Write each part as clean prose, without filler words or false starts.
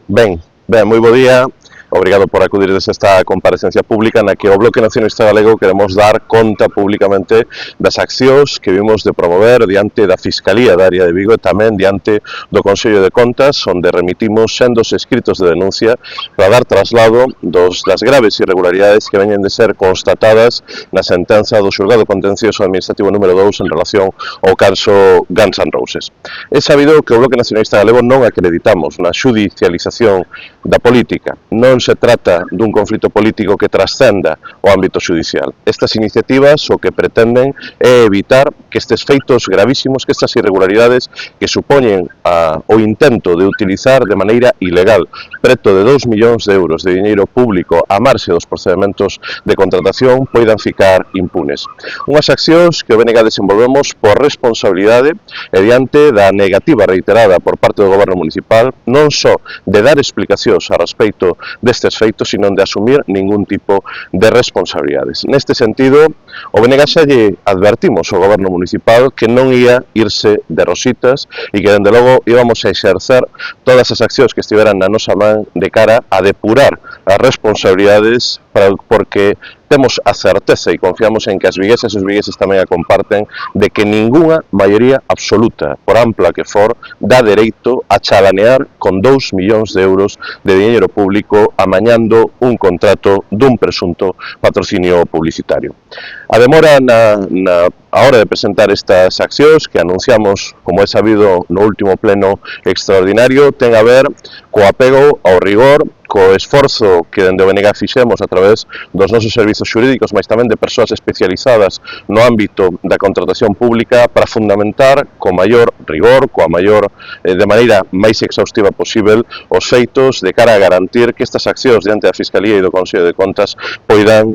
Moi bo día. Obrigado por acudir desde esta comparecencia pública na que o Bloque Nacionalista Galego queremos dar conta públicamente das accións que vimos de promover diante da Fiscalía da área de Vigo e tamén diante do Consello de Contas, onde remitimos sendos escritos de denuncia para dar traslado das graves irregularidades que veñen de ser constatadas na sentenza do Xulgado Contencioso Administrativo número 2 en relación ao caso Guns N' Roses. É sabido que o Bloque Nacionalista Galego non acreditamos na xudicialización da política. Non se trata dun conflito político que trascenda o ámbito judicial. Estas iniciativas o que pretenden é evitar que estes feitos gravísimos, que estas irregularidades que supoñen o intento de utilizar de maneira ilegal preto de 2 millóns de euros de diñeiro público a marxe dos procedementos de contratación poidan ficar impunes. Unhas accións que o BNG desenvolvemos por responsabilidade e diante da negativa reiterada por parte do Goberno Municipal non só de dar explicacións a respeito destes feitos, sino de asumir ningún tipo de responsabilidades. Neste sentido, o BNG xa lle advertimos ao Goberno Municipal que non ia irse de rositas e que, dende logo, íbamos a exercer todas as accións que estiveran na nosa man de cara a depurar as responsabilidades porque temos a certeza e confiamos en que as viguesas e os vigueses tamén a comparten de que ningunha maioría absoluta, por ampla que for, dá dereito a chalanear con 2 millóns de euros de diñeiro público amañando un contrato dun presunto patrocinio publicitario. A demora a hora de presentar estas accións que anunciamos, como é sabido no último pleno extraordinario, ten a ver co apego ao rigor, co esforzo que dende o BNG fixemos a través dos nosos servizos xurídicos, mas tamén de persoas especializadas no ámbito da contratación pública para fundamentar co maior rigor, de maneira máis exhaustiva posible os feitos de cara a garantir que estas accións diante da Fiscalía e do Consello de Contas poidan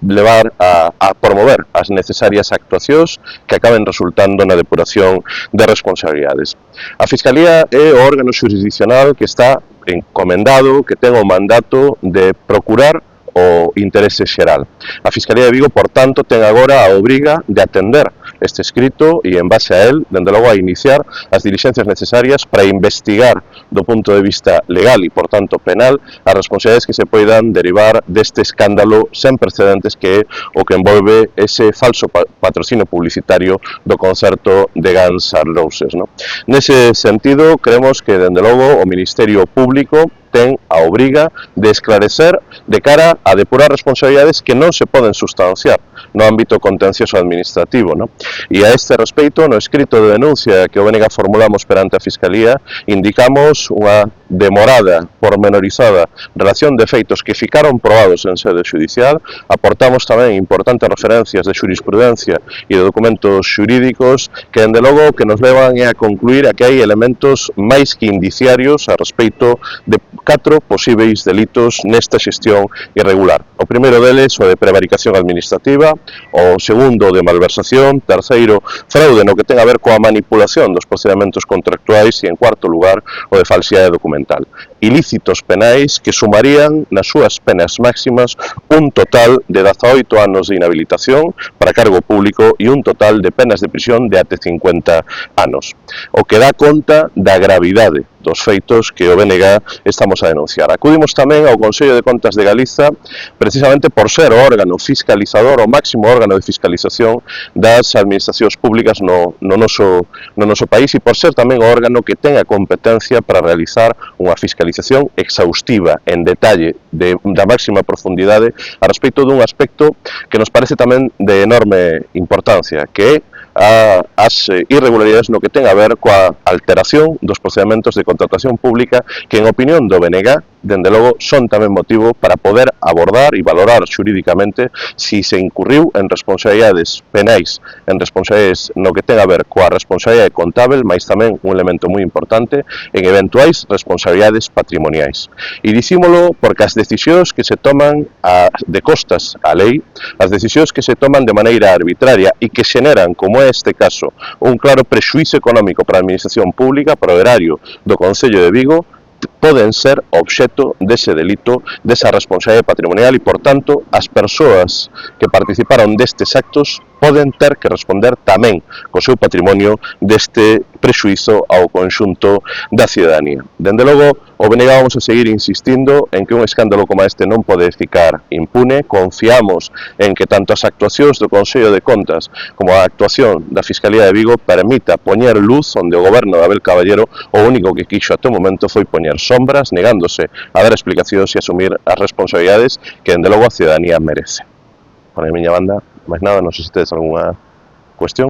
levar a promover as necesarias actuacións que acaben resultando na depuración de responsabilidades. A Fiscalía é o órgano xurisdiccional que está encomendado, que ten o mandato de procurar o interese xeral. A Fiscalía de Vigo, por tanto, ten agora a obriga de atender este escrito e, en base a él, dende logo, a iniciar as diligencias necesarias para investigar do punto de vista legal e, por tanto, penal, as responsabilidades que se poidan derivar deste escándalo sen precedentes que é o que envolve ese falso patrocinio publicitario do concerto de Guns N' Roses. Nese sentido, creemos que, dende logo, o Ministerio Público ten a obriga de esclarecer de cara a depurar responsabilidades que non se poden sustanciar no ámbito contencioso administrativo. E a este respecto, no escrito de denuncia que o BNG formulamos perante a Fiscalía, indicamos unha demorada, pormenorizada relación de feitos que ficaron probados en sede judicial, aportamos tamén importantes referencias de xurisprudencia e de documentos xurídicos que, dende logo, que nos levan a concluir a que hai elementos máis que indiciarios a respecto de 4 posíveis delitos nesta xestión irregular. O primeiro deles, o de prevaricación administrativa, o segundo, de malversación, terceiro, fraude no que ten a ver coa manipulación dos procedementos contractuais e, en cuarto lugar, o de falsidade documental. Ilícitos penais que sumarían nas súas penas máximas un total de 18 anos de inhabilitación para cargo público e un total de penas de prisión de até 50 anos. O que dá conta da gravidade dos feitos que o BNG estamos a denunciar. Acudimos tamén ao Consello de Contas de Galiza precisamente por ser o órgano fiscalizador, o máximo órgano de fiscalización das administracións públicas no noso país e por ser tamén o órgano que ten a competencia para realizar unha fiscalización exhaustiva en detalle da máxima profundidade a respecto dun aspecto que nos parece tamén de enorme importancia, que é as irregularidades no que ten a ver coa alteración dos procedementos de contratación pública que, en opinión do BNG, dende logo, son tamén motivo para poder abordar e valorar xurídicamente si se incurriu en responsabilidades penais, en responsabilidades no que ten a ver coa responsabilidade contável, mas tamén un elemento moi importante, en eventuais responsabilidades patrimoniais. E dicímolo porque as decisións que se toman de costas á lei, as decisións que se toman de maneira arbitraria e que xeneran, como é este caso, un claro prexuízo económico para a administración pública, para o erario do Concello de Vigo, poden ser obxeto dese delito, desa responsabilidade patrimonial e, por tanto, as persoas que participaron destes actos poden ter que responder tamén co seu patrimonio deste prexuízo ao conxunto da ciudadanía. Dende logo, o BNG vamos a seguir insistindo en que un escándalo como este non pode ficar impune. Confiamos en que tanto as actuacións do Consello de Contas como a actuación da Fiscalía de Vigo permita poñer luz onde o goberno de Abel Caballero o único que quixo até o momento foi poñer sombras, negándose a dar explicacións e asumir as responsabilidades que dende logo a ciudadanía merece. Por a miña banda, máis nada, non sei se tedes algunha cuestión.